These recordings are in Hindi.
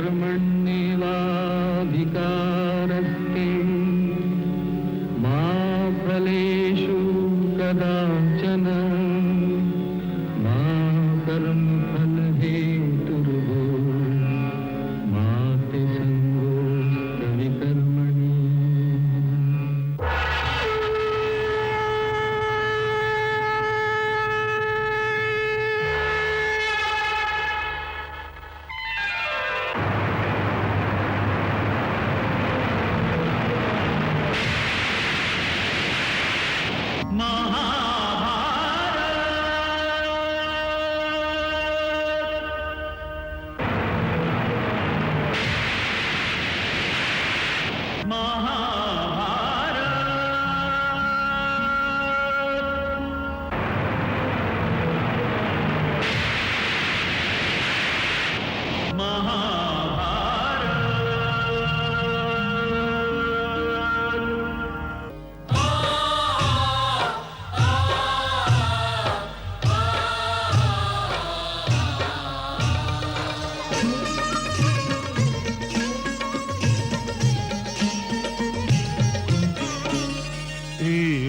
कर्मण्येवाधिकारस्ते मा फलेषु कदाचन मा कर्मफलहेतुर्भो मा ते संगोऽस्त्वविकर्मणि।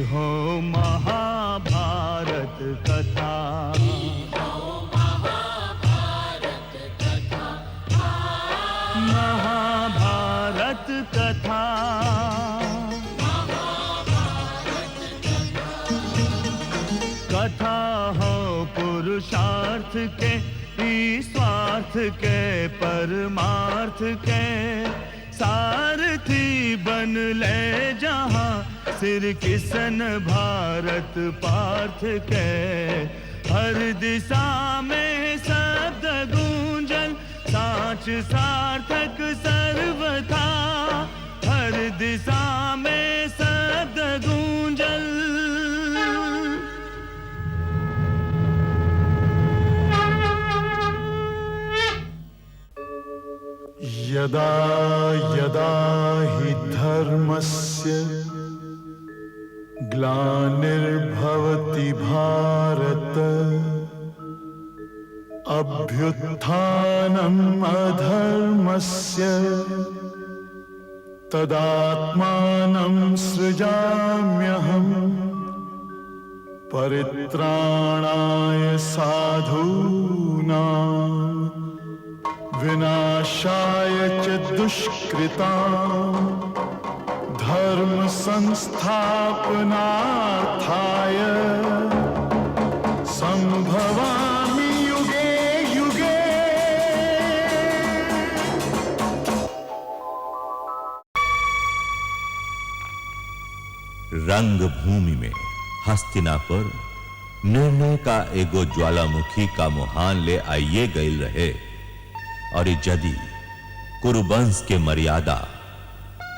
हो महाभारत कथा, महाभारत कथा, कथा हो पुरुषार्थ के, स्वार्थ के, परमार्थ के, सारथी बन ले जहां सिर किसन भारत पार्थ के। हर दिशा में शब्द गूंजन साच सार्थक सर्वथा, हर दिशा में शब्द गूंजन। यदा यदा हि धर्मस्य ग्लानिर्भवति भारत, अभ्युत्थानम् अधर्मस्य तदात्मानं सृजाम्यहम्, परित्राणाय साधूनां विनाशाय च दुष्कृतां, धर्म संस्थापनार्थाय संभवामि युगे युगे। रंगभूमि में हस्तिनापुर निर्णय का एगो ज्वालामुखी का मुहान ले आइए गईल रहे, और यदि कुरुवंश के मर्यादा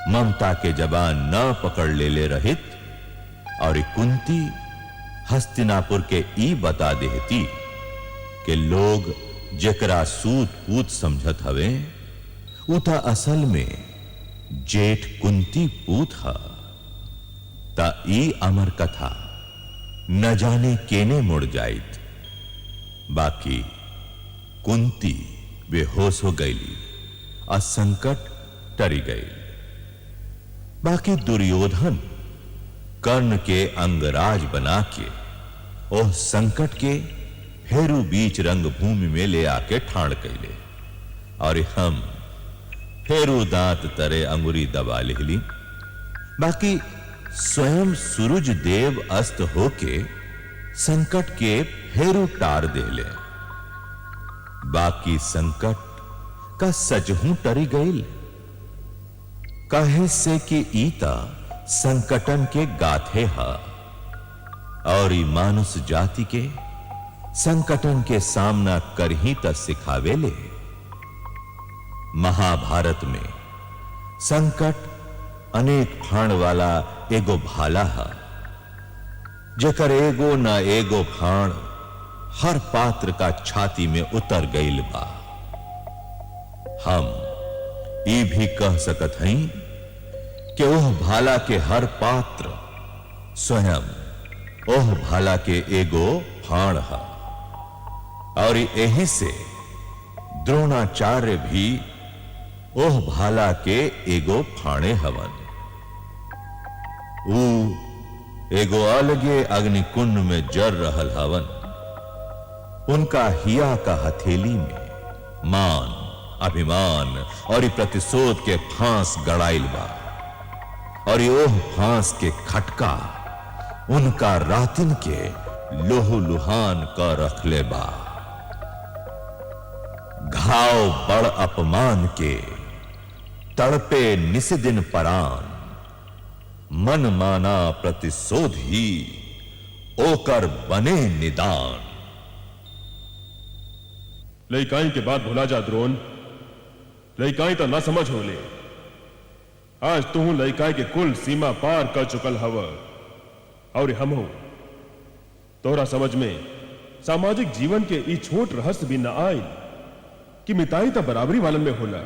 ममता के जबान न पकड़ ले रहित, और कुंती हस्तिनापुर के ई बता देती कि लोग जेकरा सूत पूत समझत हवे उता असल में जेठ कुंती पूत हा, ता ई अमर कथा न जाने केने मुड़ जाइत। बाकी कुंती बेहोश हो गई और संकट टरी गई। बाकी दुर्योधन कर्ण के अंगराज बना के ओह संकट के फेरू बीच रंगभूमि में ले आके ठाड़ कैले, और हम फेरू दांत तरे अंगुरी दबा लेली। बाकी स्वयं सूरज देव अस्त होके संकट के फेरू टार देले। बाकी संकट का सजहू टरी गईल, कहे से कि ईता संकटन के गाथे हा, और ई मानुष जाति के संकटन के सामना कर ही त सिखावे ले। महाभारत में संकट अनेक फाण वाला एगो भाला हा, जेकर एगो न एगो फाण हर पात्र का छाती में उतर गईल बा। हम ई भी कह सकत हई कि ओह भाला के हर पात्र स्वयं ओह भाला के एगो फाण हा, और यही से द्रोणाचार्य भी ओह भाला के एगो फाणे हवन। ऊ एगो अलगे अग्निकुंड में जर रहल हवन। उनका हिया का हथेली में मान, अभिमान और प्रतिशोध के फांस गड़ाइल बा, और ओह फांस के खटका उनका रातिन के लोहू लुहान का रखले बा। घाव बड़ अपमान के तड़पे निस्दिन परान, मन माना प्रतिशोध ही ओकर बने निदान। लइकाई के बात भुला जा द्रोण। लइकाई तो ना समझ होले। आज तू लइकाई के कुल सीमा पार कर चुकल हव, और हम हो तोरा समझ में सामाजिक जीवन के ई छोट रहस्य भी न आए कि मिताई तो बराबरी वालन में होला।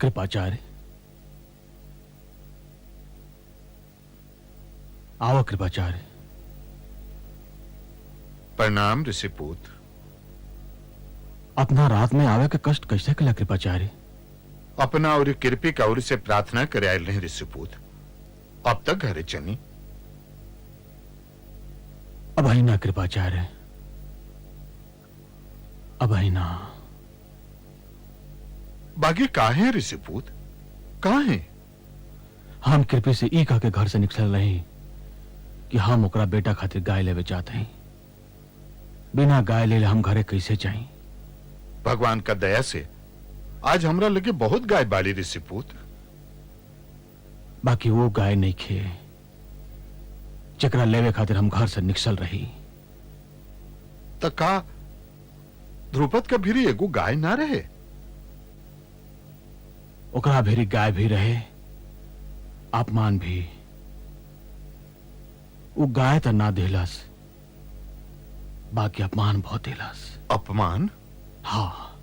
कृपाचार्य, आओ कृपाचार्य। प्रणाम ऋषिपूत। अपना रात में आवे के कष्ट कैसे कला कृपाचार्य? अपना और कृपी कौर से प्रार्थना करे आयल नहीं ऋषिपूत। अब तक घरे चली। अब ही ना कृपाचार्य, अब ही ना। बाकी काहे हैं ऋषिपूत? कहां हैं? हम कृपी से ई कह के घर से निकल रहे कि हम ओकरा बेटा खातिर गाय लेवे चाहते हैं। बिना गाय ले हम घरे कैसे जाएं? भगवान का दया से आज हमरा लगे बहुत गाय बाली ऋषिपूत। बाकी वो गाय नहीं खे जकरा लेवे खातिर हम घर से निकल रही। तो का ध्रुपद का भी एगो गाय ना रहे? ओकरा भेरी गाय भी रहे, अपमान भी। वो गाय तो ना देलस, बाकी अपमान बहुत देलस। अपमान? हाँ,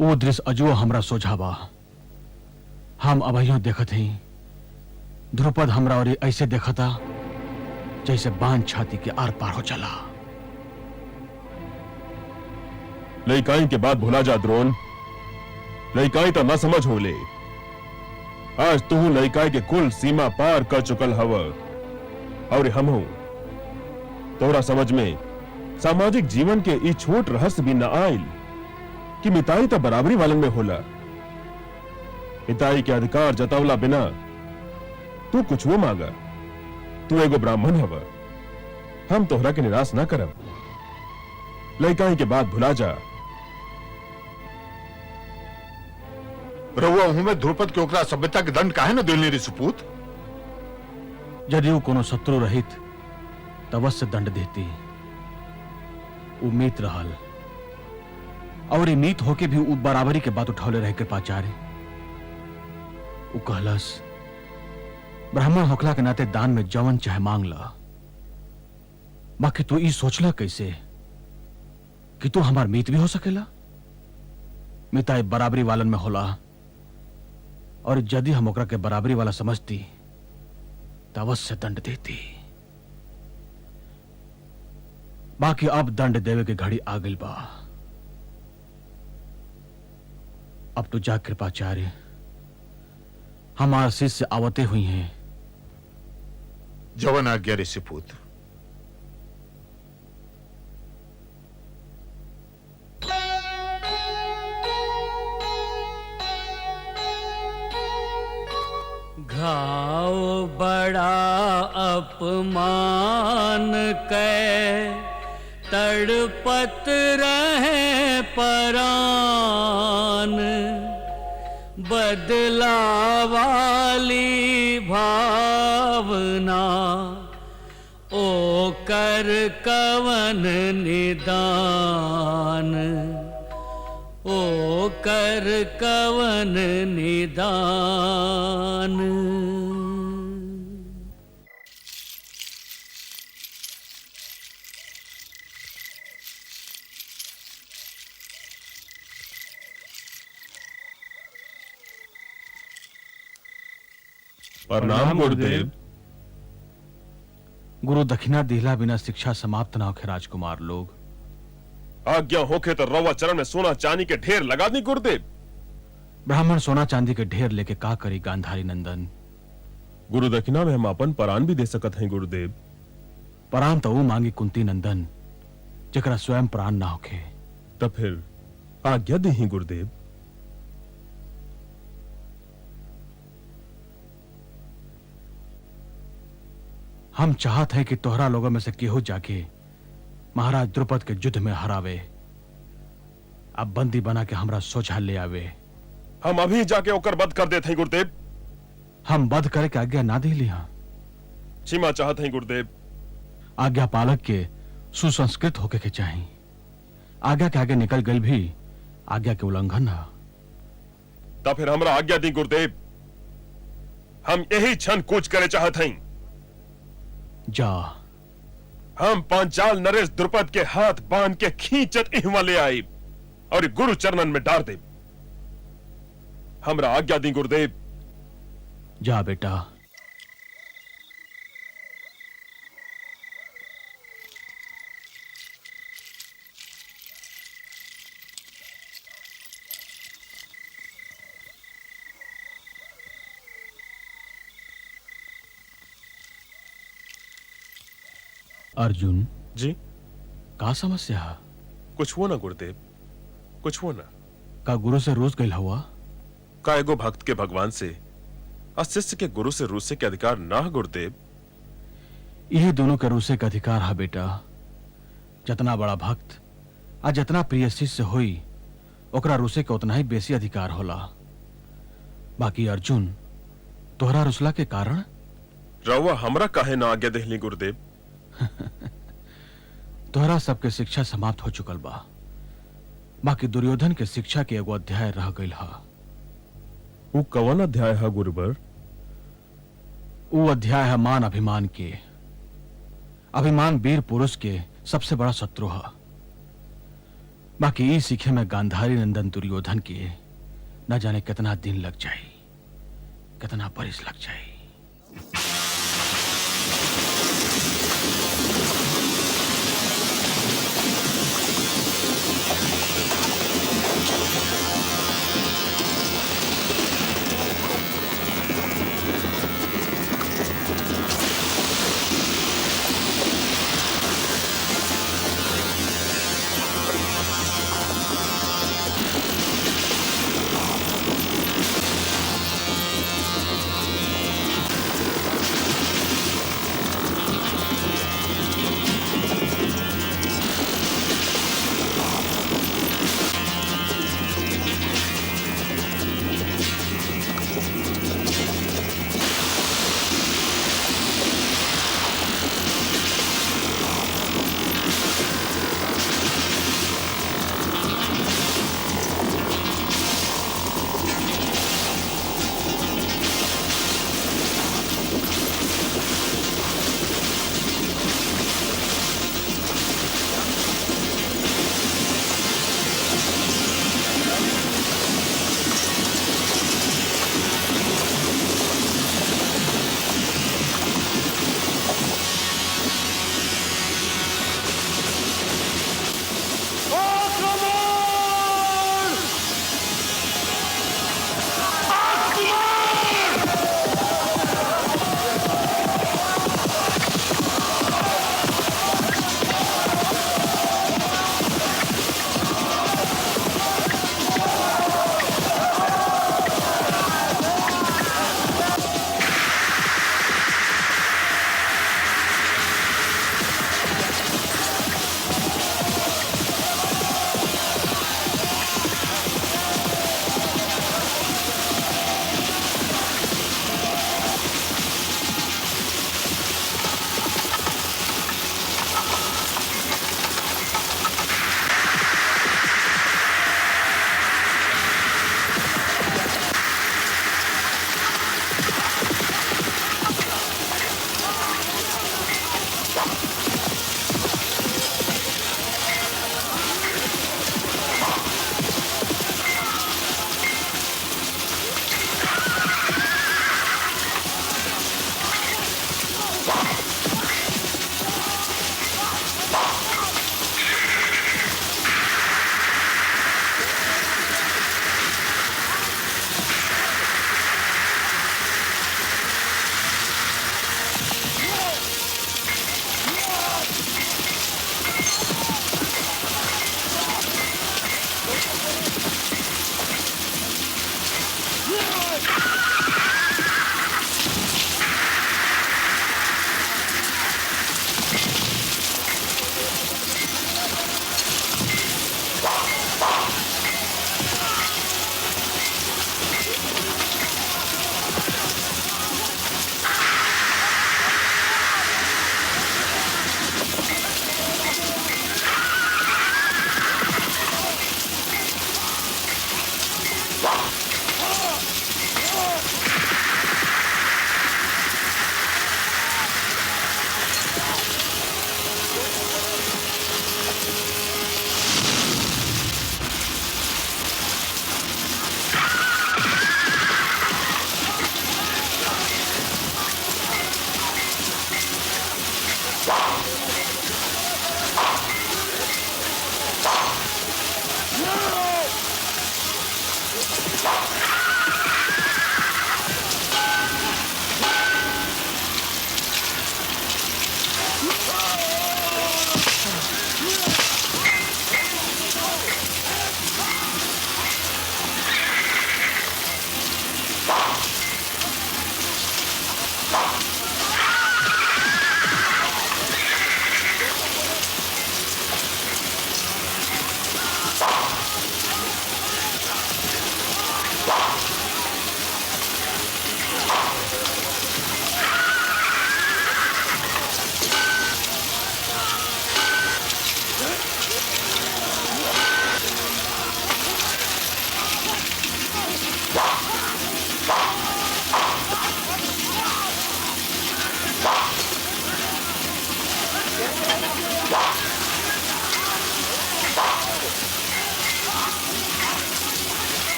वो दृश्य अजुओ हमरा सोझावा। हम अभइयों देखत हई। ध्रुपद हमरा और ऐसे देखता जैसे बांध छाती के आर पार हो चला। लइकाई के बात भुला जा द्रोण। लइकाई तो ना समझ होले। आज तू लइकाई के कुल सीमा पार कर चुकल हव, और हम हो तोरा समझ में सामाजिक जीवन के ई छोट रहस्य भी न आयल कि मिताई तो बराबरी वालन में होला। मिताई के अधिकार जतावला बिना तू कुछ वो मांगा। तू एगो ब्राह्मण हव, हम तोहरा के निराश ना करब। लइकाई के बात भुला जा। रहुआ हूं मैं ध्रुपद के ओकरा सभ्यता के दंड काहे न देलनी ऋषिपूत? यदि वो कोनो शत्रु रहित त अवश्य दंड देती। वो मीत रहल, और मीत होके भी वो बराबरी के बात उठौले रहे कृपाचार्य। वो कहलस, ब्राह्मण होखला के नाते दान में जवन चाहे मांग ला। बाकी तू ई सोचला कैसे कि तू हमार मीत भी हो सकेला? मिताई बराबरी वालन में होला, और यदि हम ओकरा के बराबरी वाला समझती तो अवश्य दंड देती। बाकी अब दंड देवे के घड़ी आ गई बा। अब तो जा कृपाचार्य, हमारा शिष्य आवते हुई हैं। जवन आज्ञा ऋषिपूत। घाव बड़ा अपमान कै तड़पत रहे परान। बदला वाली भावना ओ कर कवन निदान, ओ कर कवन निदान। प्रणाम गुरुदेव। गुरु दक्षिणा दिहला बिना शिक्षा समाप्त ना होखे राजकुमार लोग। आज्ञा होके तो रवा चरण में सोना चांदी के ढेर लगा दी गुरुदेव। ब्राह्मण सोना चांदी के ढेर लेके का करी गांधारी नंदन? गुरु दक्षिणा में हम अपन परान भी दे सकत हैं गुरुदेव। परान तो वो मांगी कुंती नंदन जकरा स्वयं प्राण ना होखे। तब फिर आज्ञा दे ही गुरुदेव। हम चाहत हैं कि तोहरा लोगों में से केहू जाके महाराज द्रुपद के युद्ध में हरावे, अब बंदी बना के हमरा सोझा ले आवे। हम अभी जाके ओकर वध कर देते हैं गुरुदेव। हम वध करे के आज्ञा ना दी लिया। क्षमा चाहते हैं गुरुदेव। आज्ञा पालक के सुसंस्कृत होके के चाहिए। आज्ञा के आगे निकल गई भी आज्ञा के उल्लंघन है। तब फिर हमरा आज्ञा दी गुरुदेव। हम यही क्षण कूच करे चाहते हैं। जा। हम पांचाल नरेश द्रुपद के हाथ बांध के खींचत इहवा ले आई और गुरु चरणन में डाल दे। हमरा आज्ञा दी गुरुदेव। जा बेटा। अर्जुन जी। का समस्या है? कुछ हो ना गुरुदेव, कुछ हो ना। का गुरु से रोज गई हुआ? का एगो भक्त के भगवान से और शिष्य के गुरु से रूसे के अधिकार ना है गुरुदेव। यही दोनों के रूसे का अधिकार है बेटा। जितना बड़ा भक्त आ जितना प्रिय शिष्य होई ओकरा रूसे के उतना ही बेसी अधिकार होला। बाकी अर्जुन तोहरा रुसला के कारण रउआ हमरा काहे ना आज्ञा देहली गुरुदेव। तोहरा सबके शिक्षा समाप्त हो चुकल बा। बाकी दुर्योधन के शिक्षा के एगो अध्याय रह गईल हा। वो कवन अध्याय है गुरुवर? वो अध्याय है मान अभिमान के। अभिमान वीर पुरुष के सबसे बड़ा शत्रु है। बाकी ये सीखे में गांधारी नंदन दुर्योधन के न जाने कितना दिन लग जाए, कितना बरिस लग जाए।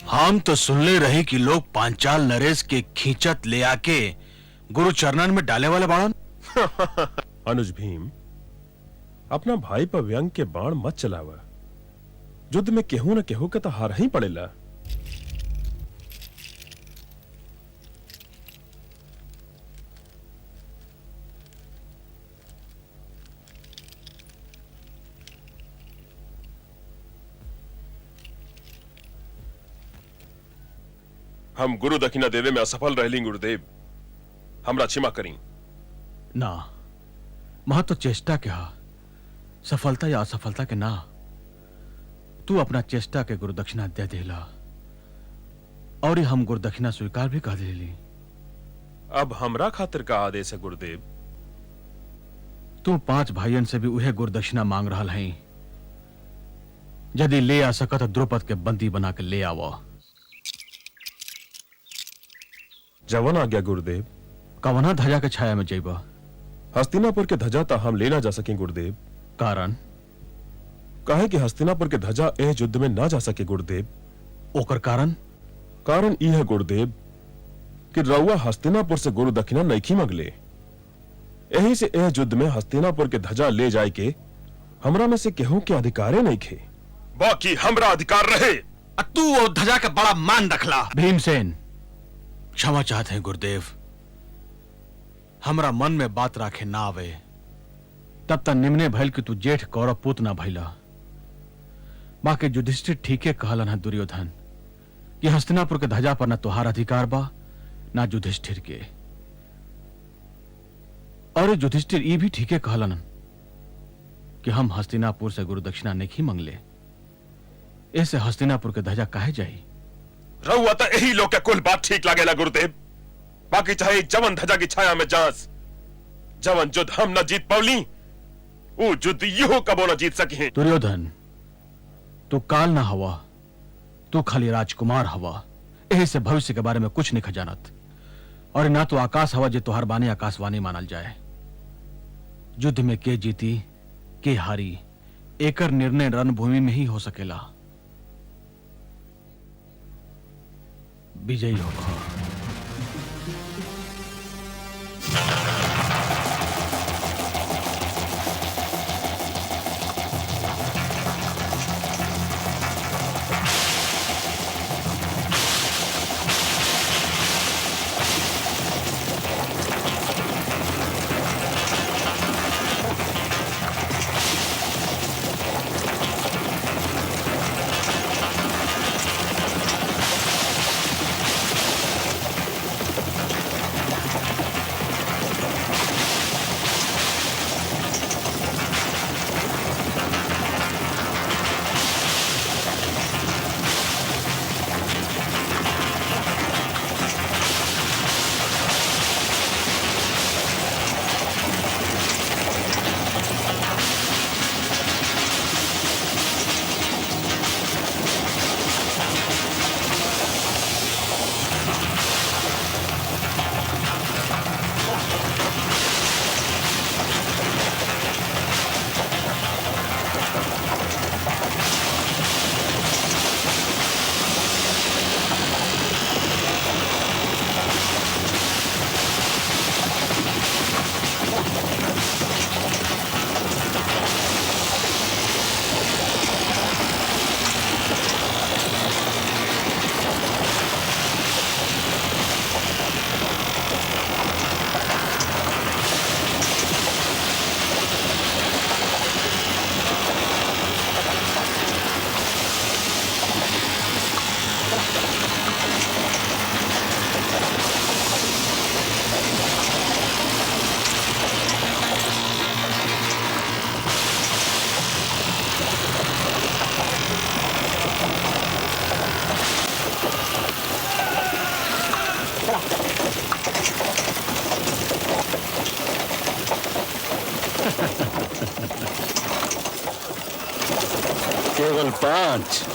हम तो सुनले रही कि लोग पांचाल नरेश के खींचत ले आके गुरु चरणन में डाले वाले बाड़न। अनुज भीम, अपना भाई पर व्यंग के बाण मत चलावा। युद्ध में केहू न केहू के तो हार ही पड़ेला। हम गुरु दक्षिणा देवे में असफल रहली गुरुदेव, हमरा क्षमा करी। ना, महत्व चेष्टा के हा, सफलता या असफलता के ना। तू अपना चेष्टा के गुरु दक्षिणा दे देला और हम गुरु दक्षिणा स्वीकार भी कर लेली। अब हमरा खातिर का आदेश है गुरुदेव? तू 5 भाइयन से भी उहे गुरु दक्षिणा मांग रहा है। यदि ले आ सकत द्रुपद के बंदी बना के ले आवा। जवन आ गया गुरुदेव। कवना ध्वजा के छाया में जइबा? हस्तिनापुर के ध्वजा ता हम ले ना जा सके गुरुदेव। कारण? काहे कि हस्तिनापुर के ध्वजा एह युद्ध में ना जा सके गुरुदेव। ओकर कारण? कारण ई है गुरुदेव कि रउआ हस्तिनापुर से गुरु दक्षिणा नइखी मंगले। यही से एह युद्ध में हस्तिनापुर के ध्वजा ले जाए के हमरा में से केहू के अधिकारे नइखे। बाकी हमरा अधिकार रहे। तू वो ध्वजा का बड़ा मान रखला। भीमसेन, क्षमा चाहते हैं गुरुदेव। हमरा मन में बात राखे ना आवे तब तक निम्ने भइल कि तू जेठ कौरव पूत ना भइला। बाकी युधिष्ठिर ठीके कहलन है दुर्योधन कि हस्तिनापुर के ध्वजा पर न तुहार अधिकार बा ना युधिष्ठिर के। और युधिष्ठिर ई भी ठीके कहलन कि हम हस्तिनापुर से गुरु दक्षिणा नहीं मंगले। ऐसे हस्तिनापुर के ध्वजा काहे जाई? रउआ तो यही लोग के कुल बात ठीक लागेला गुरुदेव। बाकी चाहे जवन ध्वजा की छाया में जांस, जवन युद्ध हम न जीत पवली वो युद्ध यो कबो न जीत सकी है। दुर्योधन, तू काल ना हवा, तू खाली राजकुमार हवा। यही से भविष्य के बारे में कुछ नहीं खजानत। और ना तो आकाश हवा जे तुहार बानी आकाशवाणी मानल जाए। युद्ध में के जीती के हारी एकर निर्णय रणभूमि में ही हो सकेला। विजयी होगा। 5।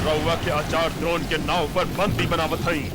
रउआ के आचार द्रोण के नाव पर बंदी बनावत हई।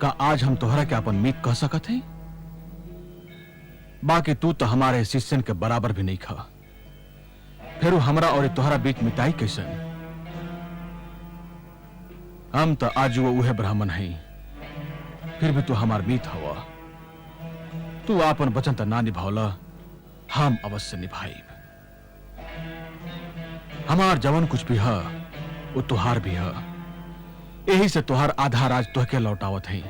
का आज हम तोहरा के अपन मीत कह सकत है? बाकी तू तो हमारे शिष्यन के बराबर भी नहीं खा, फिर हमरा और तोहरा बीच मिताई कैसन? हम तो आज वो उहे ब्राह्मण है, फिर भी तू हमार मीत हवा। तू आपन वचन तो ना निभावला, हम अवश्य निभाई। हमार जवन कुछ भी है वो तुहार भी है, यही से तुहार आधा राज तुहके लौटावत है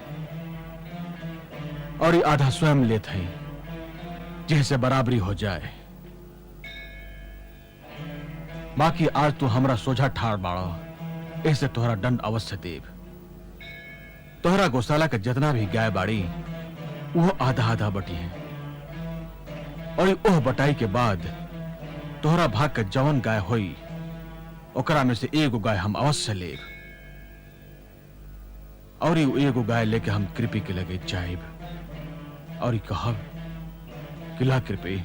और ये आधा स्वयं लेत है, जिससे बराबरी हो जाए। बाकी आज तू हमरा सोझा ठाड़ बाड़ा, ऐसे तोहरा दंड अवश्य देव। तोहरा गौशाला के जितना भी गाय बाड़ी वो आधा आधा बटी है, और ओह बटाई के बाद तोहरा भाग के जवन गाय होई ओकरा में से एगो गाय हम अवश्य लेब, और एगो गाय लेके हम कृपी के लगे जाइब और कहब किला कृपी,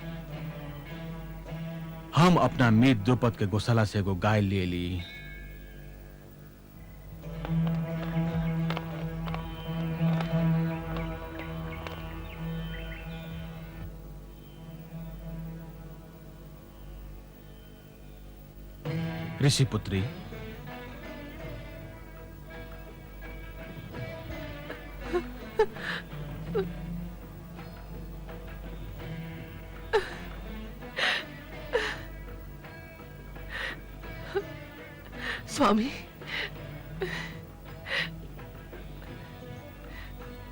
हम अपना मीत द्रुपद के गौशाला से एगो गाय ले ली। ऋषि पुत्री, स्वामी,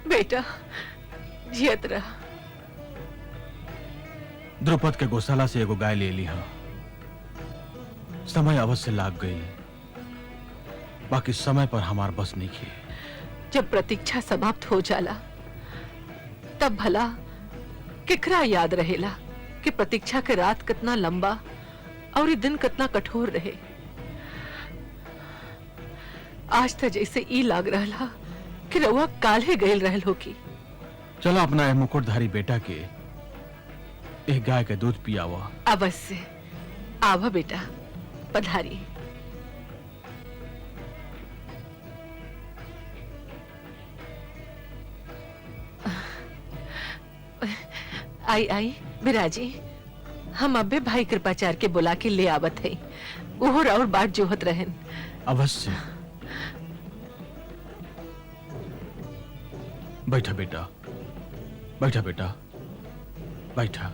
बेटा जियत रहा। द्रुपद के गौशाला से एगो गाय ले ली हा। समय अवश्य लाग गई, बाकी समय पर हमार बस नहीं किए। जब प्रतीक्षा समाप्त हो जाला तब भला केकरा याद रहेला कि प्रतीक्षा के रात कितना लंबा और ये दिन कितना कठोर रहे। आज तो जैसे ई लाग रहा कि रउआ काल्हे गईल रहल होगी। चलो अपना यह मुकुटधारी बेटा के एक गाय के दूध पियावा। अवश्य आवा बेटा, पधारी। आई आई बिराजी, हम अब्बे भाई कृपाचार्य के बुला के ले आवत है, वो और बाट जोहत रहन। अवश्य। बैठा बेटा, बैठा बेटा, बैठा।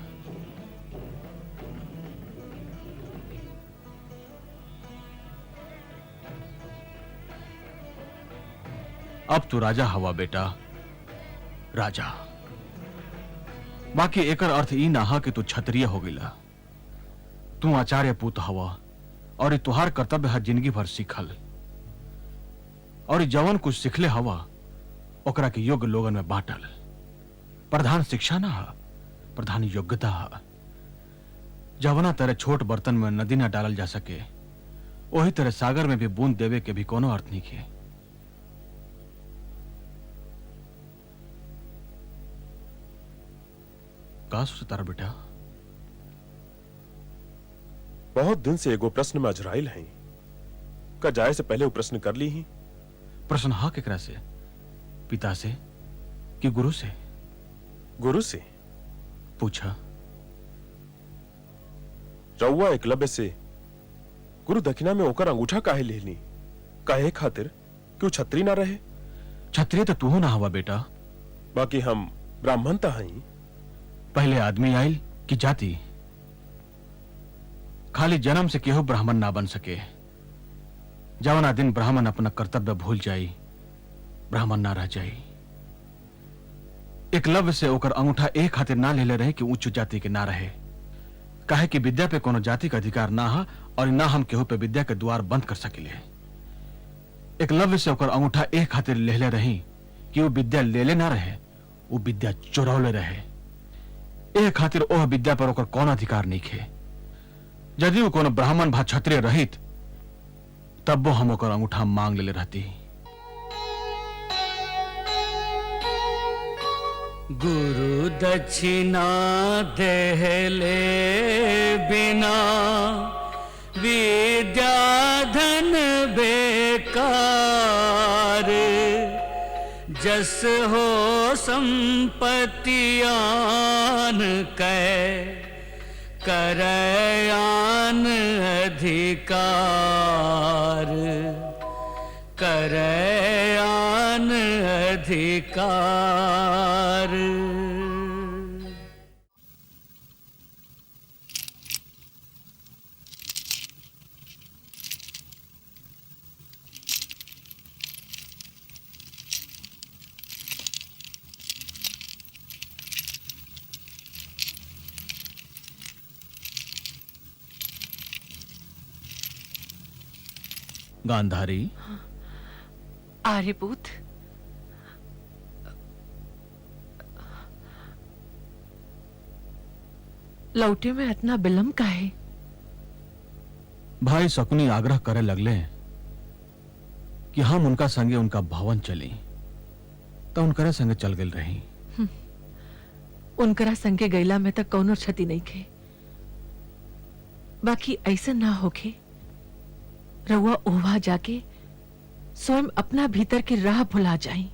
अब तू राजा हवा बेटा, राजा। बाकी एकर अर्थ ई ना हा कि तू क्षत्रिय हो गिला। तू आचार्य पूत हवा और तुहार कर्तव्य है जिंदगी भर सीखल, और जवन कुछ सिखले हवा ओकरा के योग्य लोगन में बांटल। प्रधान शिक्षा ना हा, प्रधान योग्यता हा। जवना तरह छोट बर्तन में नदी ना डालल जा सके, वही तरह सागर में भी बूंद देवे के भी कोनो अर्थ नहीं के। का सोचतारा बेटा? बहुत दिन से एगो प्रश्न में अजराइल हैं। का जाए से पहले वो प्रश्न कर ली ही? प्रश्न हा केकरा से? पिता से कि गुरु से? गुरु से। पूछा। रउआ एकलव्य से गुरु दक्षिणा में ओकर अंगूठा काहे ले ली? काहे खातिर कि वो छत्री ना रहे? क्षत्रिय तो तू ना हवा बेटा। बाकी हम ब्राह्मण ता हई। पहले आदमी आयल कि जाति? खाली जन्म से केहू ब्राह्मण ना बन सके। जवना दिन ब्राह्मण अपना कर्तव्य भूल जाई, ब्राह्मण ना रह जाई। एकलव्य से ओकर अंगूठा एक खातिर ना ले रहे कि उच्च जाति के ना रहे। काहे कि विद्या पे कोनो जाति का अधिकार ना हा, और ना हम केहू पे विद्या के द्वार बंद कर सकिले। एकलव्य से ओकर अंगूठा एक खातिर ले रही कि वो विद्या ले ना रहे, वो विद्या चुरौले रहे। एक खातिर ओह विद्या पर ओकर कौन अधिकार नहीं खे। यदि वो कोनो ब्राह्मण भा क्षत्रिय रहित तब वो हम ओकर अंगूठा मांग ले रहती। गुरु दक्षिणा देहले बिना विद्या धन बेकार। जस हो संपत्तियान करयान अधिकार। करयान अधिकार। गांधारी, आर्यपुत, लौटे में इतना विलंब का है? भाई शकुनी आग्रह करे लगले कि हम उनका संगे उनका भवन चली, तो उनकरे संगे चल गई रही। उनकरा संगे गैला में तक कौनो क्षति नहीं खे, बाकी ऐसा ना होके रउआ ओवा जाके स्वयं अपना भीतर की राह भुला जाई।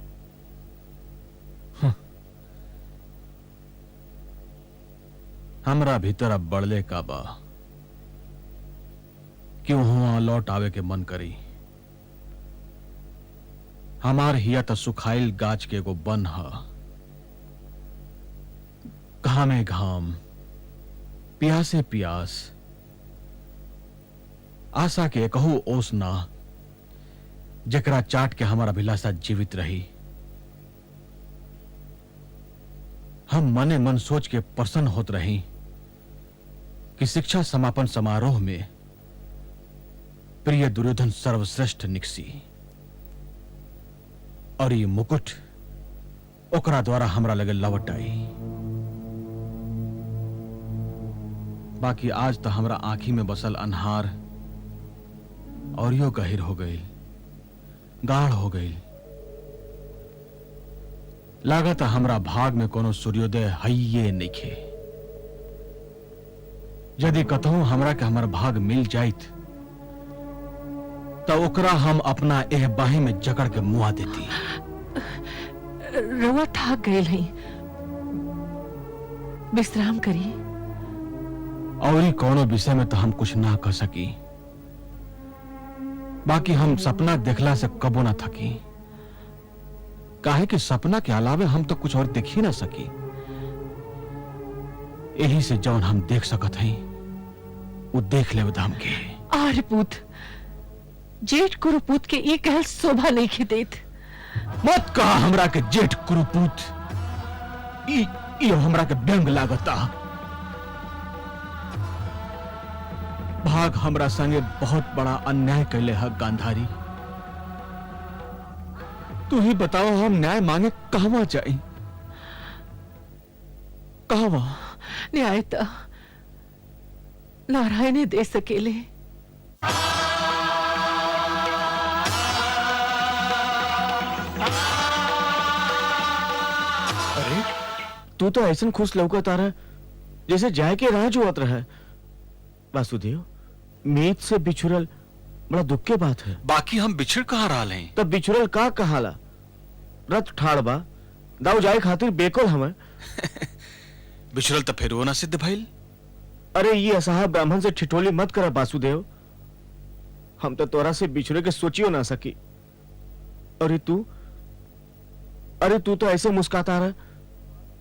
हमरा भीतर अब बढ़ले का बा, क्यों वहां लौट आवे के मन करी। हमार हिया तो सुखाइल गाछ के एगो बन ह, घामे घाम, प्यासे प्यास, आशा के कहू ओस ना, जकरा चाट के हमारा अभिलाषा जीवित रही। हम मने मन सोच के प्रसन्न होत रही कि शिक्षा समापन समारोह में प्रिय दुर्योधन सर्वश्रेष्ठ निकसी, और ये मुकुट ओकरा द्वारा हमरा लगे लौट आई। बाकी आज तो हमरा आंखी में बसल अन्हार और यो गहिर हो गई, गाढ़ हो गई। लागत हमरा भाग में कोनो सूर्योदय हइये नइखे। यदि कतहु हमरा के हमर भाग मिल जाइत तो ओकरा हम अपना एह बाही में जकड़ के मुआ देती। रउआ ठाक गए हई, विश्राम करी। और ही कोनो विषय में तो हम कुछ ना कह सकी, बाकी हम सपना देखला से कबो ना थकी। काहे कि सपना के अलावे हम तो कुछ और देख ही ना सकी। यही से जौन हम देख सकत हई वो देख ले धाम के। आर्यपुत, जेठ कुरुपुत के ये कहल शोभा नहीं खिदेत। मत कहा हमरा के जेठ कुरुपूत, ई हमरा के व्यंग लागता। भाग हमरा संगे बहुत बड़ा अन्याय कैले है गांधारी। तू ही बताओ हम न्याय मांगे कहवा जाई, कहवा? न्याय तो नारायण दे सकेले। अरे तू तो ऐसा खुश लौकत आ रहा जैसे जाए के राह जोत रहा है। वासुदेव, मीत से बिछुरल बड़ा दुख के बात है। बाकी हम बिछड़ कहाँ रहा हैं? तब बिछुरल का कहाला? रथ ठाड़ बा, दाऊ जाए खातिर बेकुल हमें। बिछड़ल तो फिर वो ना सिद्ध भइल। अरे ये असहाय ब्राह्मण से ठिठोली मत करा वासुदेव, हम तो तोरा से बिछुरे के सोचियो ना सकी। अरे तू तो ऐसे मुस्कुराता रहा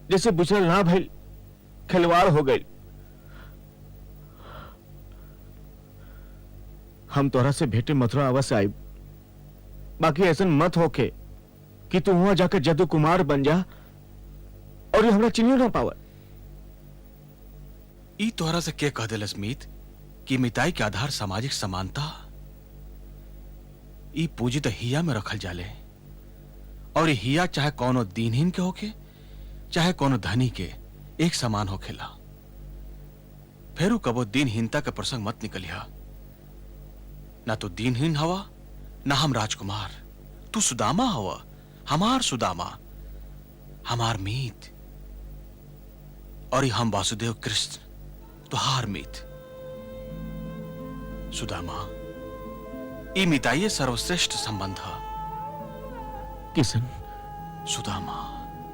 जैसे बिछुरल ना भइल, खिलवाड़ हो गई। हम तोरा से भेटे मथुरा अवश्य आई, बाकी ऐसा मत होके कि तू वहां जाकर जदू कुमार बन जा और ये हमरा चिन्हियो ना पावे। ई तोहरा से के कह दिलस मीत कि मिताई के आधार सामाजिक समानता। ई पूजी तो हिया में रखल जाले, और ये हिया चाहे कोनो दीनहीन के होके चाहे कोनो धनी के एक समान होखेला। फेरू कबो दीनहीनता के प्रसंग मत निकलिया। ना तो दीनहीन हवा ना हम राजकुमार। तू सुदामा हवा, हमार सुदामा, हमार मीत, और हम वासुदेव कृष्ण तुहार मीत। सुदामा, ई मिताइये सर्वश्रेष्ठ संबंध है। किसन, सुदामा,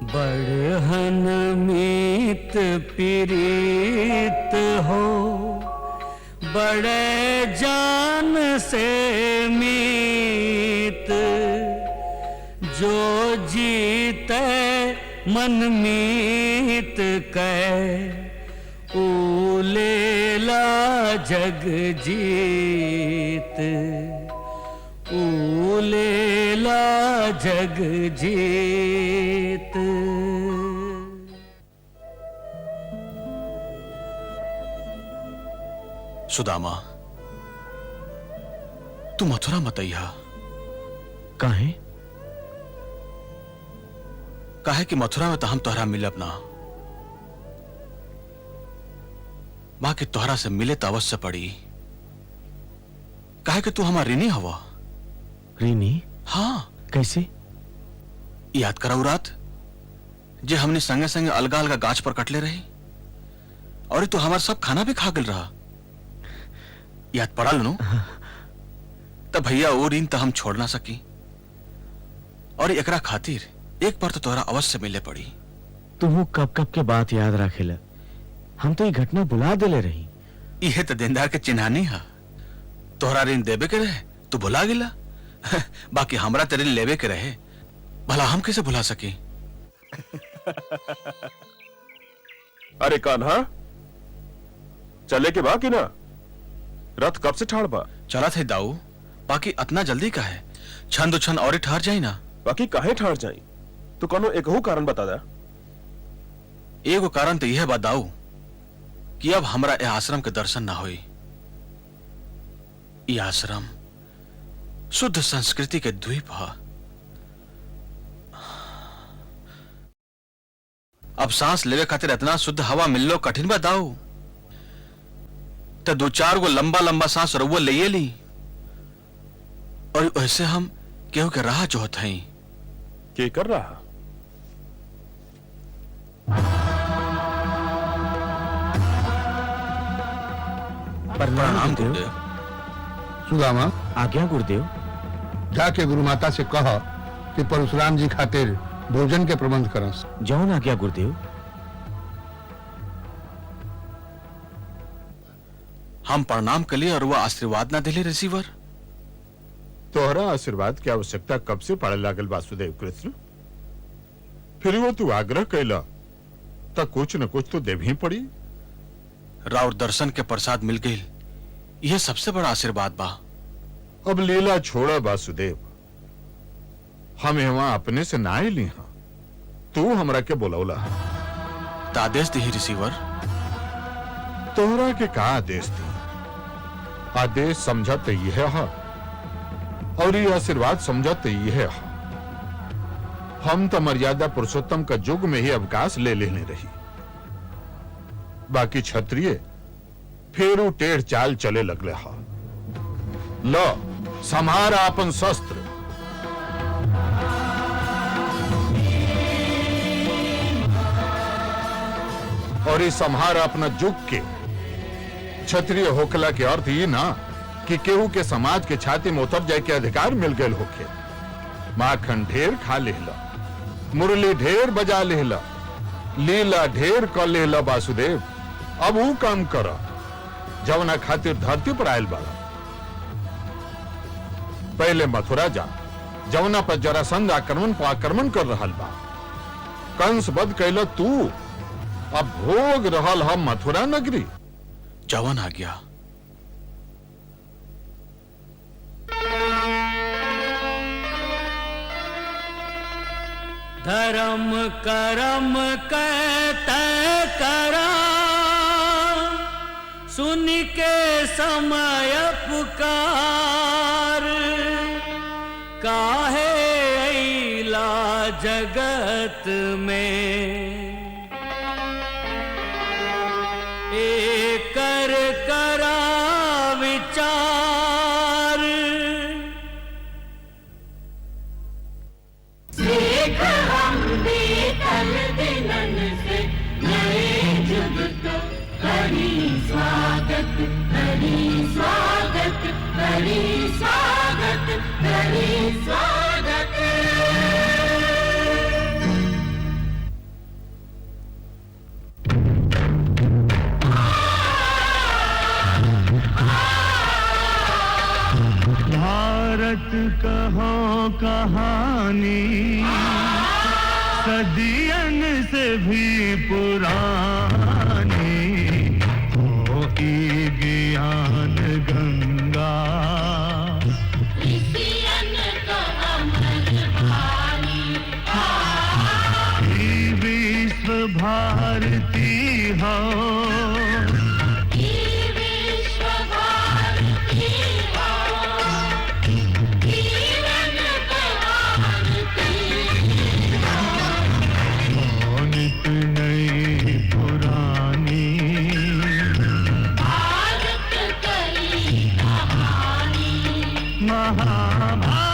बढ़हन मीत पीड़ित हो, बड़े जान से मीत, जो जीते मन मीत कै, ऊलेला जग जीत, ऊलेला जग जीत। सुदामा, तू मथुरा मत अइहा। काहे? काहे कि मथुरा में तो हम तोहरा मिलब ना, बाकी तोहरा से मिले तो अवश्य पड़ी। काहे कि तू हमार ऋणी हवा। ऋणी? हाँ। कैसे? याद कराऊ रात जे हमने संगे संगे अलगा अलगा गाछ पर कटले रही और तू हमार सब खाना भी खा गल रहा। याद पड़ल नु? तब भैया वो ऋण तो हम छोड़ ना सकी और एकरा खातिर एक बार तो तोहरा अवश्य मिले पड़ी। तुम कब कब के बात याद रखेला, हम तो ये घटना भुला देले रही। यह तो देनदार के चिन्हानी है। तोहरा ऋण देवे के रहे तू भुला गिला, बाकी हमरा तेरे लेवे के रहे भला हम कैसे भुला सके। अरे कान्हा, चले के बाकी ना? रथ कब से ठाड़ बा? चला थे दाऊ, बाकी इतना जल्दी का है? छंद छंद और ठहर जाई ना। बाकी काहे ठाड़ जाई? तो कोनो एकहू कारण बता दा। एगो कारण तो यह बात दाऊ कि अब हमरा यह आश्रम के दर्शन ना होई। यह आश्रम शुद्ध संस्कृति के द्वीप है। अब सांस लेवे खातिर इतना शुद्ध हवा मिललो कठिन बा दाऊ। तो 2-4 गो लंबा लंबा सांस रउआ ले ली और वैसे हम केहू के राह जोहत हई। के कर रहा? प्रणाम गुरुदेव। सुदामा, आज्ञा गुरुदेव। जाके गुरु माता से कह कि परशुराम जी खातिर भोजन के प्रबंध करस। जौन आज्ञा गुरुदेव। हम प्रणाम के लिए और वह आशीर्वाद ना दिले रिसीवर। तोहरा आशीर्वाद की आवश्यकता कब से पड़े लागल वासुदेव कृष्ण? फिर वो तू आग्रह कैला तो कुछ न कुछ तो देव ही पड़ी। राउर दर्शन के प्रसाद मिल गई, यह सबसे बड़ा आशीर्वाद बा। अब लीला छोड़ा वासुदेव, हम यहाँ अपने से ना ली हाँ, तू हमरा के बोलौला। तो आदेश दी रिसीवर। तोहरा के का आदेश दी? आदेश समझा तो यह है और ये आशीर्वाद समझा तो यह है। हम तो मर्यादा पुरुषोत्तम का युग में ही अवकाश ले लेने रही, बाकी क्षत्रिय फेरू टेढ़ चाल चले लगले हा। लो समार आपन शस्त्र। और इस संहार अपना जुग के क्षत्रिय होकला के अर्थ ये ना कि केहू के समाज के छाती में उतर जाए के अधिकार मिल गए होके। माखन ढेर खा लेला, मुरली ढेर बजा लेला, लीला ढेर कर लेला वासुदेव। अब वो काम कर जवना खातिर धरती पर आयल बाला। पहले मथुरा जा, जवना पर जरासंध आक्रमण पर आक्रमण कर रहा बा। कंस बध कैला तू, अब भोग रहल हम मथुरा नगरी। जवन आ गया। धर्म करम कहते करा, सुन के समय पुकार। काहे अइला जगत में, एकर करा विचार। सीख हम बीतल दिनन से नए जुग को करी स्वागत, करी स्वागत, करी स्वागत, करी स्वागत। भारत कहो कहानी सदियन से भी पुरानी, हो ई ज्ञान गंगा ऋषियन को अमर भानी। ई विश्व भारती हो, महाभारत